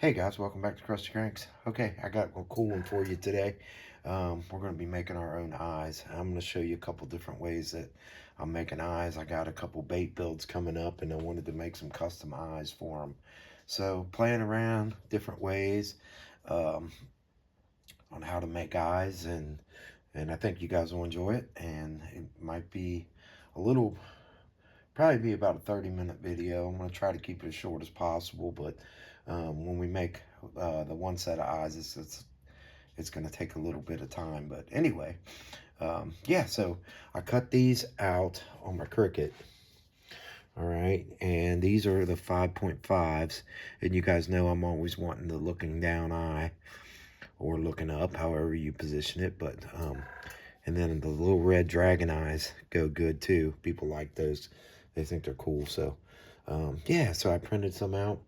Hey guys, welcome back to Crusty Cranks. Okay, I got a cool one for you today. We're going to be making our own eyes. I'm going to show you a couple different ways that I'm making eyes. I got a couple bait builds coming up and I wanted to make some custom eyes for them. So playing around different ways um, on how to make eyes, and I think you guys will enjoy it. And it might be a little, probably be about a 30-minute video. I'm going to try to keep it as short as possible, but when we make the one set of eyes, it's going to take a little bit of time. But anyway, yeah, so I cut these out on my Cricut. All right, and these are the 5.5s, and you guys know I'm always wanting the looking down eye or looking up, however you position it. But and then the little red dragon eyes go good too. People like those; they think they're cool. So yeah, so I printed some out,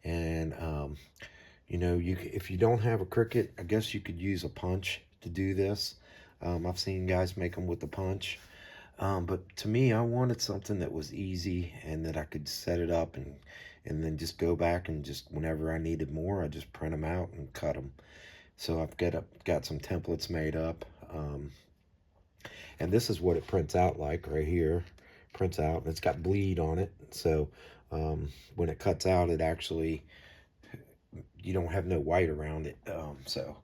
and you know, if you don't have a Cricut, I guess you could use a punch to do this. I've seen guys make them with the punch. But to me, I wanted something that was easy and that I could set it up and then just go back and just whenever I needed more, I just print them out and cut them. So I've got some templates made up. And this is what it prints out like right here. Prints out, and it's got bleed on it. So when it cuts out, it actually, you don't have no white around it. So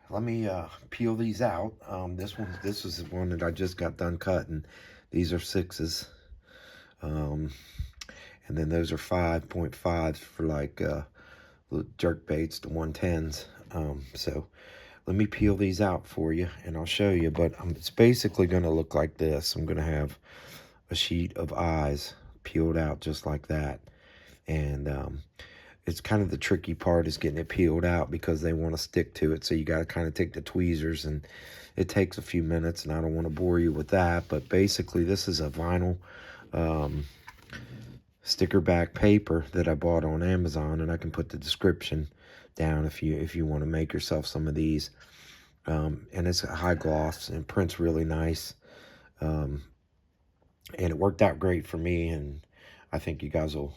let me peel these out. This is the one that I just got done cutting. These are 6s. And then those are 5.5s for like the jerk baits, the 110s. So let me peel these out for you and I'll show you. But it's basically going to look like this. I'm going to have a sheet of eyes peeled out just like that. And it's kind of the tricky part is getting it peeled out because they want to stick to it. So you got to kind of take the tweezers, and it takes a few minutes, and I don't want to bore you with that. But basically, this is a vinyl sticker back paper that I bought on Amazon, and I can put the description down if you want to make yourself some of these. And it's a high gloss and prints really nice. And it worked out great for me, and I think you guys will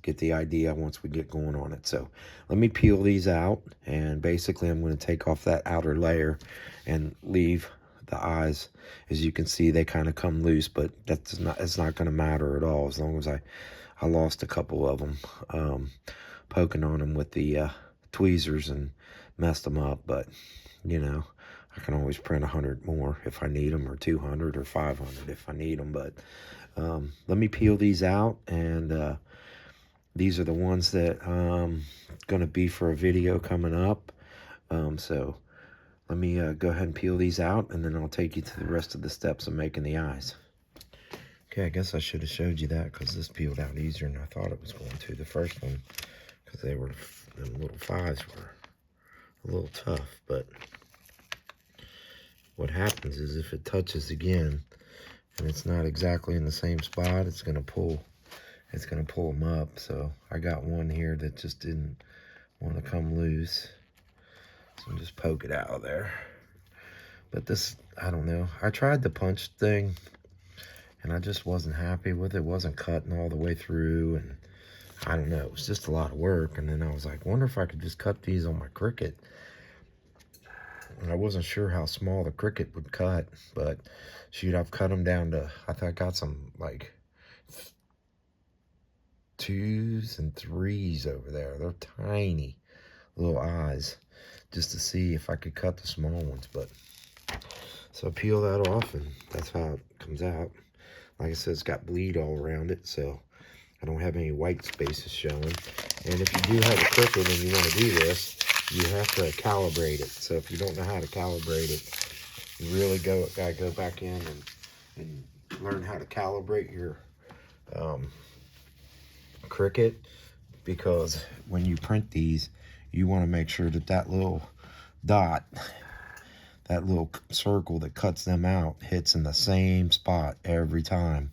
get the idea once we get going on it. So let me peel these out, and basically I'm going to take off that outer layer and leave the eyes. As you can see, they kind of come loose, but it's not going to matter at all as long as I lost a couple of them poking on them with the tweezers and messed them up. But you know, I can always print 100 more if I need them, or 200 or 500 if I need them. But let me peel these out, and these are the ones that going to be for a video coming up. So let me go ahead and peel these out, and then I'll take you to the rest of the steps of making the eyes. Okay, I guess I should have showed you that because this peeled out easier than I thought it was going to. The first one, because the little 5s were a little tough. But what happens is if it touches again and it's not exactly in the same spot, it's going to pull them up. So I got one here that just didn't want to come loose, so I'm just poke it out of there. But this, I don't know, I tried the punch thing and I just wasn't happy with it. It wasn't cutting all the way through, and I don't know, it was just a lot of work. And then I was like, wonder if I could just cut these on my Cricut. And I wasn't sure how small the Cricut would cut, but shoot, I've cut them down to, I think I got some like 2s and 3s over there. They're tiny little eyes, just to see if I could cut the small ones. But so peel that off, and that's how it comes out. Like I said, it's got bleed all around it, so I don't have any white spaces showing. And if you do have a Cricut and you want to do this, you have to calibrate it. So if you don't know how to calibrate it, you really gotta go back in and learn how to calibrate your Cricut, because when you print these, you want to make sure that that little dot, that little circle that cuts them out, hits in the same spot every time.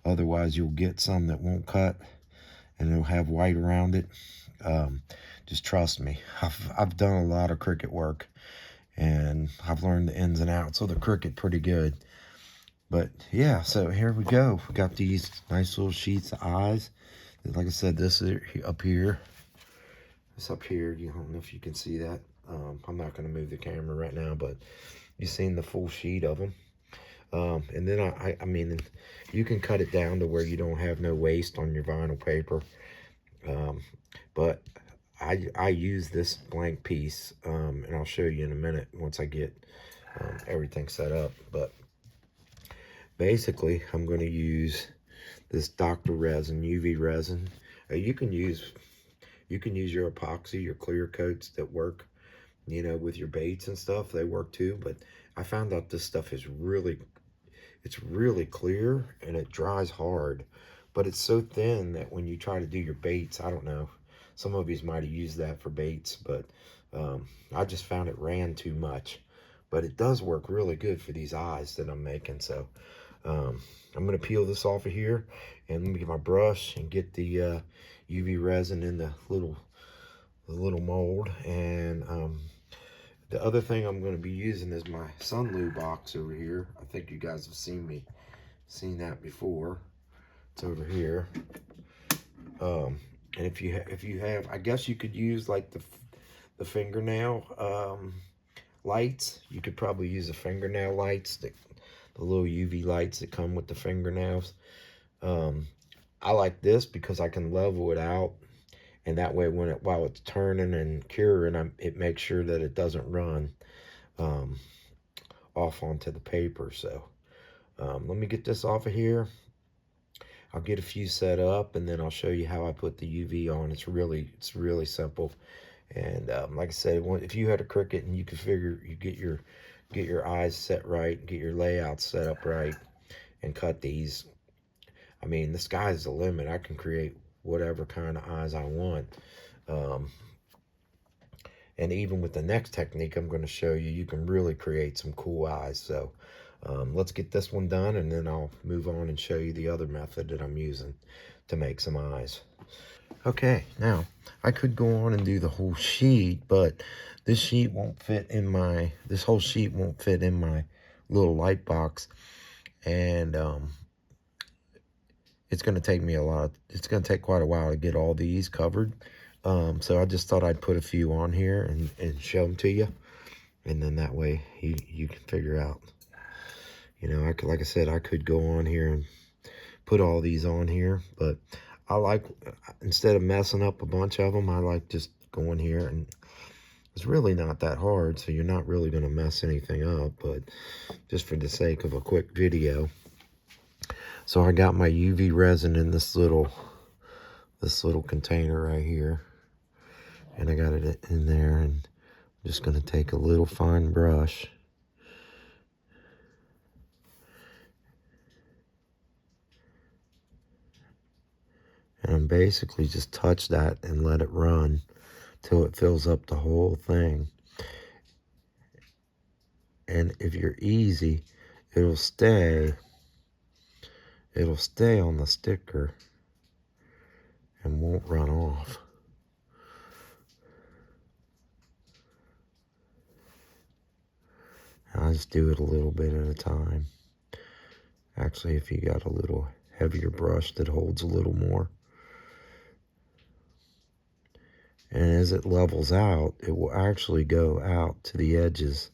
Otherwise, you'll get some that won't cut and it'll have white around it. Just trust me. I've done a lot of Cricut work, and I've learned the ins and outs of the Cricut pretty good. But yeah, so here we go. We got these nice little sheets of eyes. Like I said, this is up here It's up here. You don't know if you can see that. I'm not going to move the camera right now, but you've seen the full sheet of them. And then I mean, you can cut it down to where you don't have no waste on your vinyl paper. But I use this blank piece, and I'll show you in a minute once I get everything set up. But basically, I'm going to use this Dr. Resin UV resin. You can use your epoxy, your clear coats that work, you know, with your baits and stuff. They work too. But I found out this stuff is it's really clear and it dries hard, but it's so thin that when you try to do your baits, I don't know, some of you might have used that for baits, but I just found it ran too much. But it does work really good for these eyes that I'm making. So I'm going to peel this off of here, and let me get my brush and get the UV resin in the little mold. And the other thing I'm going to be using is my Sunloo box over here. I think you guys have seen that before. It's over here. And if you have, I guess you could use like the fingernail lights. You could probably use the fingernail lights, the little UV lights that come with the fingernails. I like this because I can level it out, and that way while it's turning and curing, it makes sure that it doesn't run off onto the paper. So let me get this off of here. I'll get a few set up, and then I'll show you how I put the UV on. It's really simple. And like I said, if you had a Cricut and you could figure, you get your eyes set right, get your layout set up right, and cut these. I mean, the sky's the limit. I can create whatever kind of eyes I want. And even with the next technique I'm going to show you, you can really create some cool eyes. So let's get this one done, and then I'll move on and show you the other method that I'm using to make some eyes. Okay, now I could go on and do the whole sheet, but this sheet won't fit in my, this whole sheet won't fit in my little light box. And it's going to take me it's going to take quite a while to get all these covered. So I just thought I'd put a few on here and show them to you. And then that way you can figure out, you know, like I said, I could go on here and put all these on here, but I like, instead of messing up a bunch of them, I like just going here, and it's really not that hard, so you're not really going to mess anything up, but just for the sake of a quick video. So I got my UV resin in this little container right here, and I got it in there, and I'm just going to take a little fine brush and basically just touch that and let it run till it fills up the whole thing. And if you're easy, it'll stay on the sticker and won't run off. And I just do it a little bit at a time. Actually, if you got a little heavier brush that holds a little more. And as it levels out, it will actually go out to the edges,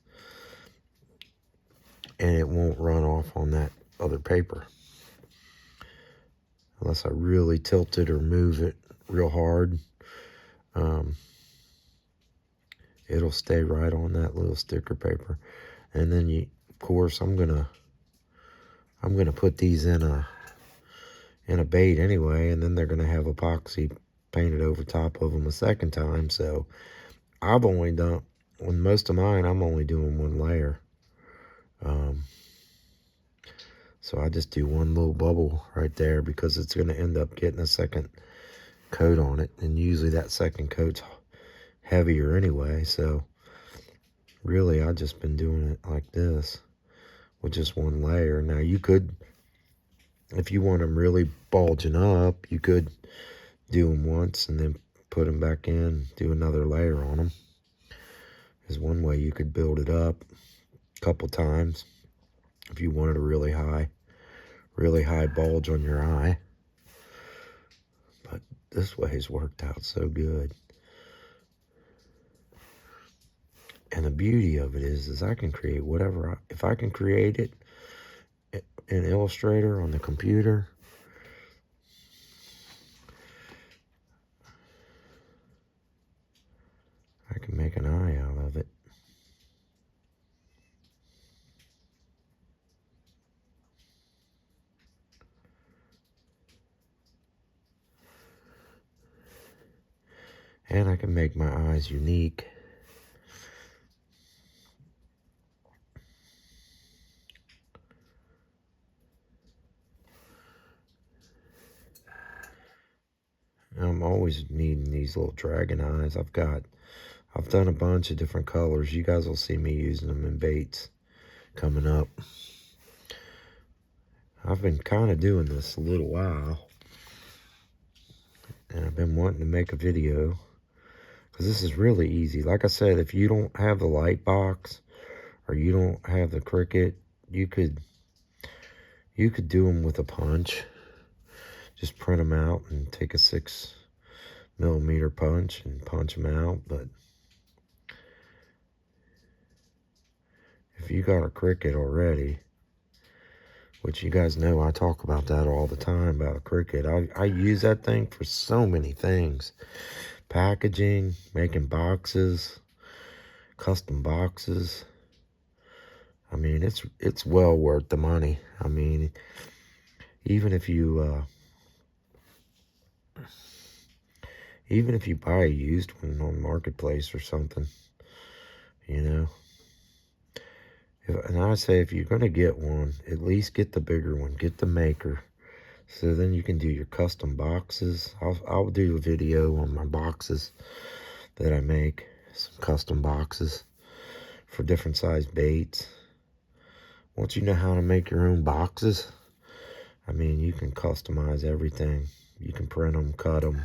and it won't run off on that other paper. Unless I really tilt it or move it real hard, it'll stay right on that little sticker paper. And then of course, I'm gonna put these in a bait anyway, and then they're gonna have epoxy painted over top of them a second time. So I've only done, on most of mine, I'm only doing one layer. So I just do one little bubble right there because it's going to end up getting a second coat on it. And usually that second coat's heavier anyway. So really, I've just been doing it like this with just one layer. Now you could, if you want them really bulging up, you could do them once and then put them back in, do another layer on them. Is one way you could build it up a couple times if you wanted a really high bulge on your eye. But this way has worked out so good. And the beauty of it is I can create whatever. If I can create it in Illustrator on the computer, I can make an eye out of it. And I can make my eyes unique. I'm always needing these little dragon eyes. I've done a bunch of different colors. You guys will see me using them in baits coming up. I've been kind of doing this a little while. And I've been wanting to make a video. Because this is really easy. Like I said, if you don't have the light box or you don't have the Cricut, you could do them with a punch. Just print them out and take a 6mm punch and punch them out. But if you got a Cricut already, which you guys know I talk about that all the time about a Cricut. I use that thing for so many things. Packaging, making boxes, custom boxes. I mean, it's well worth the money. I mean, even if you buy a used one on Marketplace or something, you know. And I say if you're going to get one, at least get the bigger one. Get the maker. So then you can do your custom boxes. I'll do a video on my boxes that I make. Some custom boxes for different size baits. Once you know how to make your own boxes, I mean, you can customize everything. You can print them, cut them.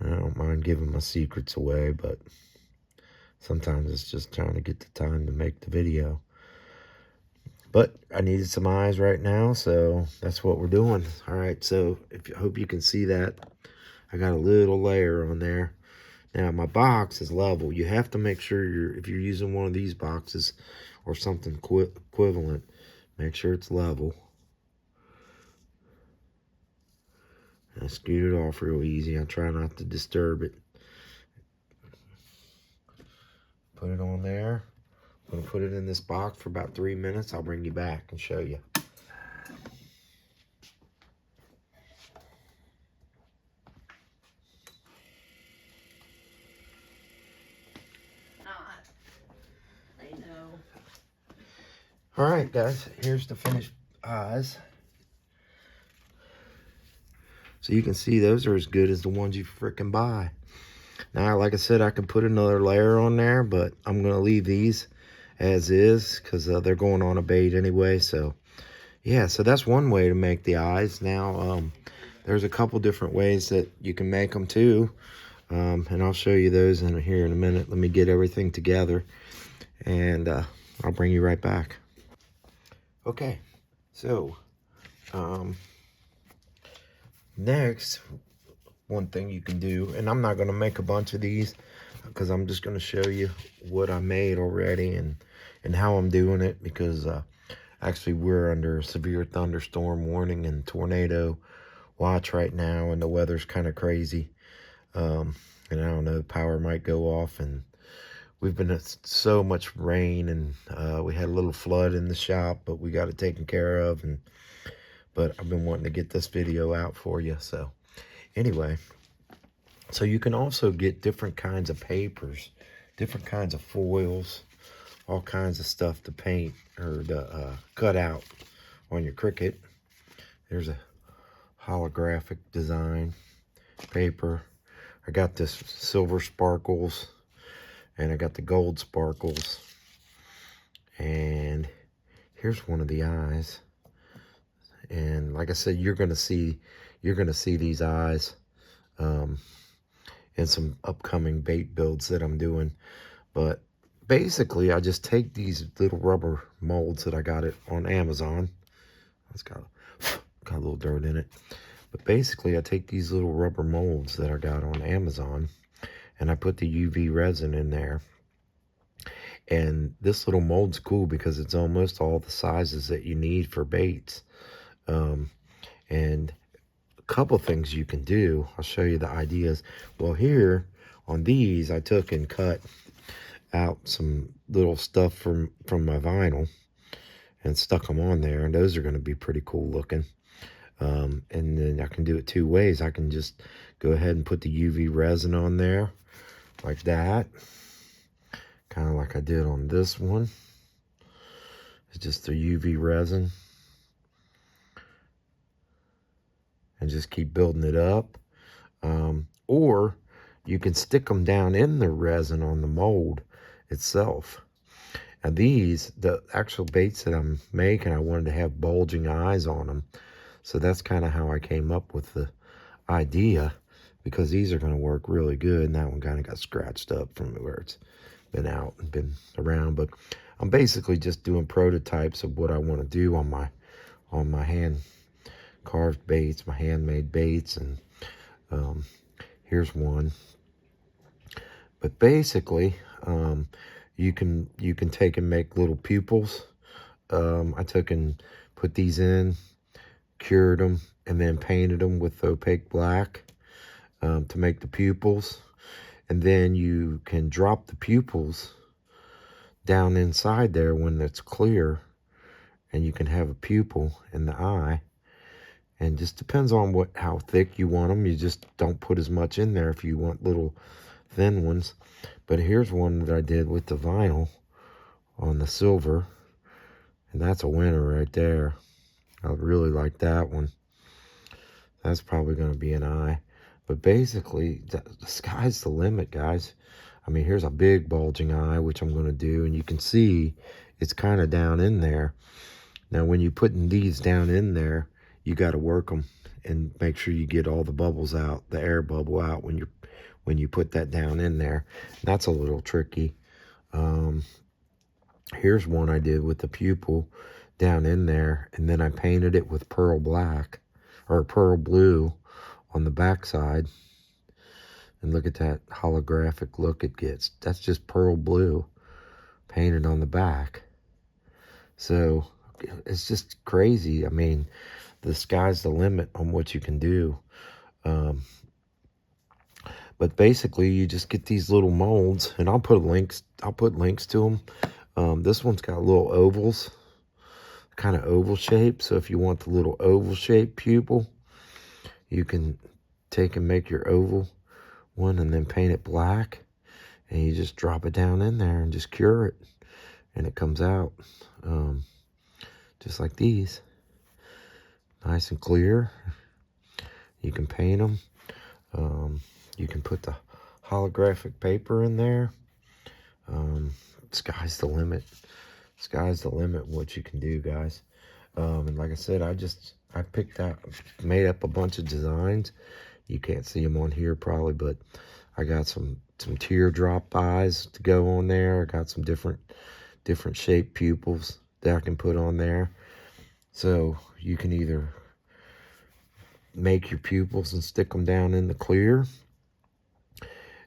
I don't mind giving my secrets away, but sometimes it's just trying to get the time to make the video. But I needed some eyes right now, so that's what we're doing. All right, so I hope you can see that. I got a little layer on there. Now, my box is level. You have to make sure if you're using one of these boxes or something equivalent, make sure it's level. I scoot it off real easy. I try not to disturb it. Put it on there. I'm going to put it in this box for about 3 minutes. I'll bring you back and show you. I know. All right, guys. Here's the finished eyes. So you can see those are as good as the ones you frickin' buy. Now, like I said, I can put another layer on there, but I'm going to leave these as is because they're going on a bait anyway. So, yeah, so that's one way to make the eyes. Now, there's a couple different ways that you can make them too. And I'll show you those here in a minute. Let me get everything together, and I'll bring you right back. Okay, so next, one thing you can do, and I'm not going to make a bunch of these because I'm just going to show you what I made already and how I'm doing it, because actually we're under a severe thunderstorm warning and tornado watch right now, and the weather's kind of crazy. And I don't know, power might go off, and we've been at so much rain, and we had a little flood in the shop, but we got it taken care of. But I've been wanting to get this video out for you. So anyway, so you can also get different kinds of papers, different kinds of foils, all kinds of stuff to paint or to cut out on your Cricut. There's a holographic design paper. I got this silver sparkles, and I got the gold sparkles. And here's one of the eyes. And like I said, you're gonna see these eyes in some upcoming bait builds that I'm doing. But basically, I just take these little rubber molds that I got it on Amazon. It's got a little dirt in it. But basically, I take these little rubber molds that I got on Amazon, and I put the UV resin in there. And this little mold's cool because it's almost all the sizes that you need for baits. And a couple things you can do. I'll show you the ideas. Well, here on these, I took and cut out some little stuff from my vinyl and stuck them on there, and those are going to be pretty cool looking. And then I can do it two ways. I can just go ahead and put the UV resin on there like that, kind of like I did on this one. It's just the UV resin, and just keep building it up. Or you can stick them down in the resin on the mold itself. And these, the actual baits that I'm making, I wanted to have bulging eyes on them. So that's kind of how I came up with the idea, because these are going to work really good. And that one kind of got scratched up from where it's been out and been around. But I'm basically just doing prototypes of what I want to do on my hand carved baits, my handmade baits. And here's one. But basically, you can take and make little pupils. I took and put these in, cured them, and then painted them with opaque black to make the pupils. And then you can drop the pupils down inside there when it's clear, and you can have a pupil in the eye. And just depends on how thick you want them. You just don't put as much in there if you want little thin ones. But here's one that I did with the vinyl on the silver, and that's a winner right there. I really like that one. That's probably going to be an eye. But basically, the sky's the limit, guys. I mean, here's a big bulging eye, which I'm going to do, and you can see it's kind of down in there. Now, when you're putting these down in there, you got to work them and make sure you get all the bubbles out, the air bubble out when you put that down in there. That's a little tricky. Here's one I did with the pupil down in there, and then I painted it with pearl black or pearl blue on the back side. And look at that holographic look it gets. That's just pearl blue painted on the back. So it's just crazy. I mean, the sky's the limit on what you can do. But basically, you just get these little molds, and I'll put links to them. This one's got little ovals, kind of oval shape. So if you want the little oval shape pupil, you can take and make your oval one and then paint it black, and you just drop it down in there and just cure it, and it comes out just like these, nice and clear. You can paint them. You can put the holographic paper in there. Sky's the limit. Sky's the limit what you can do, guys. And like I said, I picked out, made up a bunch of designs. You can't see them on here probably, but I got some teardrop eyes to go on there. I got some different shaped pupils that I can put on there. So you can either make your pupils and stick them down in the clear.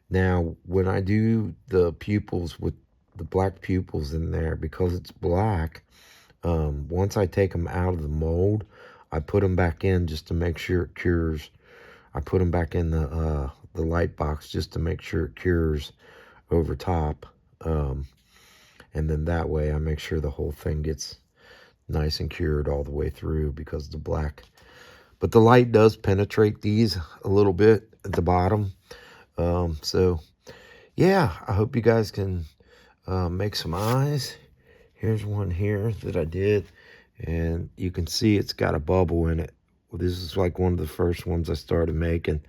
Now, when I do the pupils with the black pupils in there, because it's black, once I take them out of the mold, I put them back in just to make sure it cures. I put them back in the light box just to make sure it cures over top. And then that way I make sure the whole thing gets nice and cured all the way through, because the black. But the light does penetrate these a little bit at the bottom. So, yeah, I hope you guys can make some eyes. Here's one here that I did, and you can see it's got a bubble in it. Well, this is like one of the first ones I started making,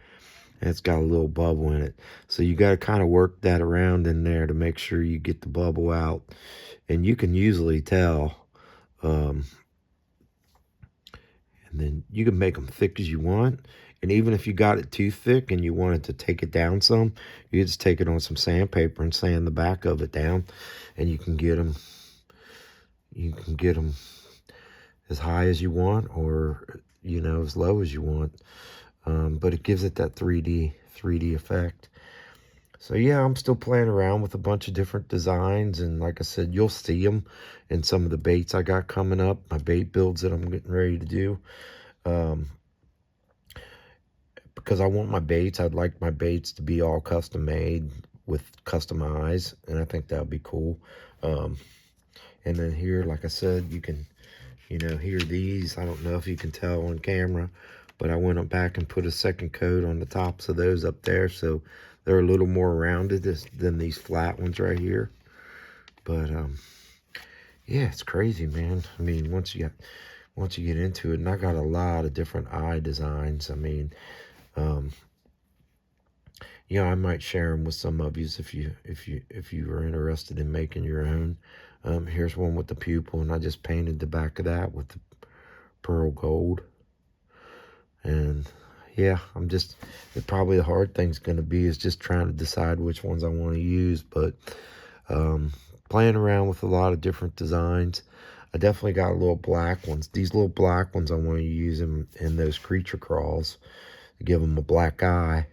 and it's got a little bubble in it. So you got to kind of work that around in there to make sure you get the bubble out. And you can usually tell. And then you can make them thick as you want. And even if you got it too thick and you wanted to take it down some, you just take it on some sandpaper and sand the back of it down, and you can get them as high as you want, or you know, as low as you want. But it gives it that 3D effect. So yeah, I'm still playing around with a bunch of different designs, and like I said, you'll see them in some of the baits I got coming up, my bait builds that I'm getting ready to do. Because I want my baits, I'd like my baits to be all custom made with custom eyes, and I think that would be cool. And then here, like I said, you can, you know, hear these. I don't know if you can tell on camera, but I went back and put a second coat on the tops of those up there, so they're a little more rounded than these flat ones right here. But yeah, it's crazy, man. I mean, once you get into it, and I got a lot of different eye designs. I mean, you know, I might share them with some of you if you are interested in making your own. Here's one with the pupil, and I just painted the back of that with the pearl gold. And yeah, probably the hard thing's going to be is just trying to decide which ones I want to use. But playing around with a lot of different designs. I definitely got little black ones. These little black ones I want to use in those creature crawls to give them a black eye.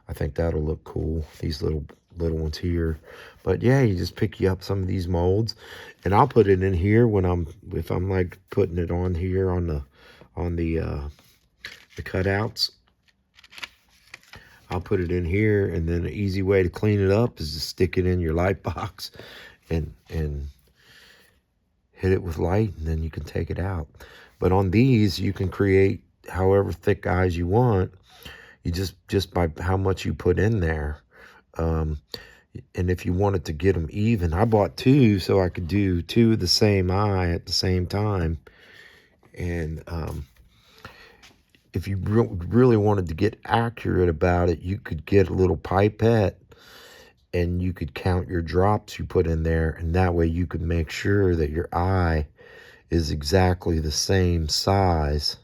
I think that'll look cool. These little ones here. But yeah, you just pick you up some of these molds, and I'll put it in here if I'm like putting it on here on the cutouts. I'll put it in here, and then an easy way to clean it up is to stick it in your light box and hit it with light, and then you can take it out. But on these, you can create however thick eyes you want. You just by how much you put in there. And if you wanted to get them even, I bought two so I could do two of the same eye at the same time. And if you really wanted to get accurate about it, you could get a little pipette and you could count your drops you put in there, and that way you could make sure that your eye is exactly the same size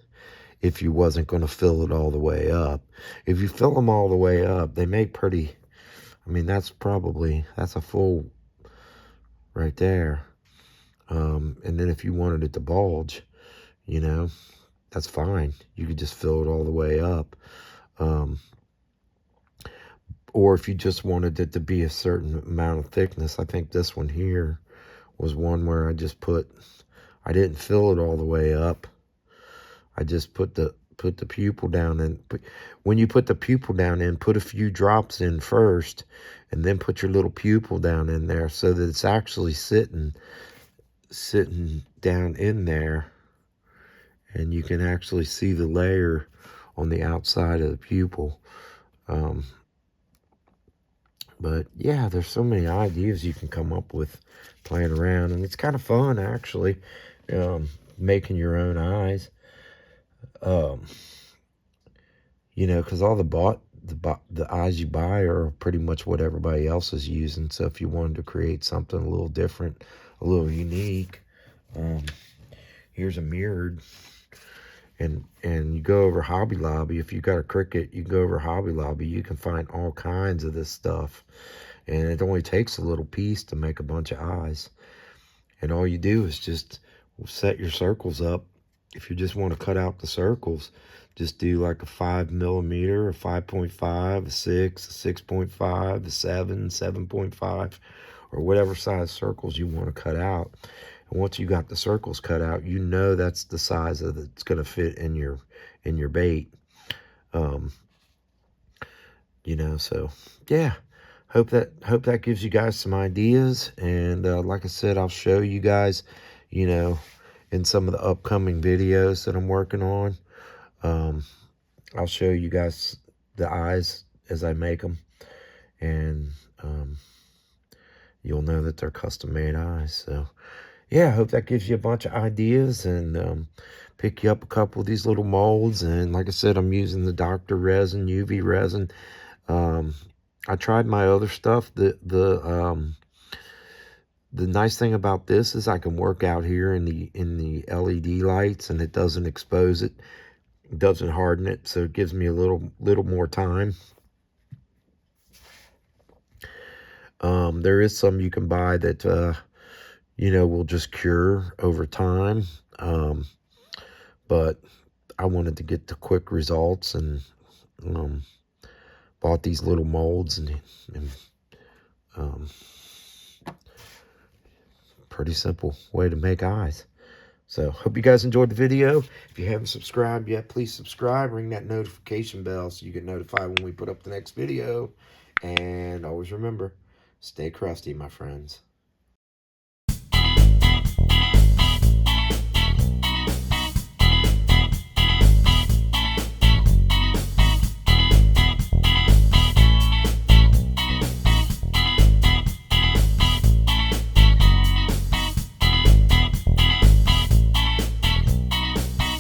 if you wasn't going to fill it all the way up. If you fill them all the way up, they make pretty, I mean, that's a full right there. And then if you wanted it to bulge, you know, that's fine. You could just fill it all the way up. Or if you just wanted it to be a certain amount of thickness, I think this one here was one where I didn't fill it all the way up. I just put the pupil down, and when you put the pupil down in, put a few drops in first, and then put your little pupil down in there so that it's actually sitting down in there, and you can actually see the layer on the outside of the pupil. But yeah, there's so many ideas you can come up with playing around, and it's kind of fun actually, making your own eyes. You know, because all the eyes you buy are pretty much what everybody else is using. So if you wanted to create something a little different, a little unique, here's a mirrored. And you go over Hobby Lobby. If you got a Cricut, you go over Hobby Lobby, you can find all kinds of this stuff. And it only takes a little piece to make a bunch of eyes. And all you do is just set your circles up. If you just want to cut out the circles, just do like a 5mm, a 5.5, a 6, a 6.5, a 7, 7.5, or whatever size circles you want to cut out. And once you got the circles cut out, you know that's the size that's going to fit in your bait. You know, so yeah. Hope that gives you guys some ideas. And like I said, I'll show you guys, you know, in some of the upcoming videos that I'm working on. I'll show you guys the eyes as I make them, and you'll know that they're custom made eyes. So yeah, I hope that gives you a bunch of ideas, and pick you up a couple of these little molds. And like I said, I'm using the Dr. Resin UV resin. I tried my other stuff. The nice thing about this is I can work out here in the LED lights, and it doesn't expose it. It doesn't harden it, so it gives me a little more time. There is some you can buy that you know, will just cure over time. But I wanted to get the quick results, and bought these little molds, and pretty simple way to make eyes. So, hope you guys enjoyed the video. If you haven't subscribed yet, please subscribe. Ring that notification bell so you get notified when we put up the next video. And always remember, stay crusty, my friends.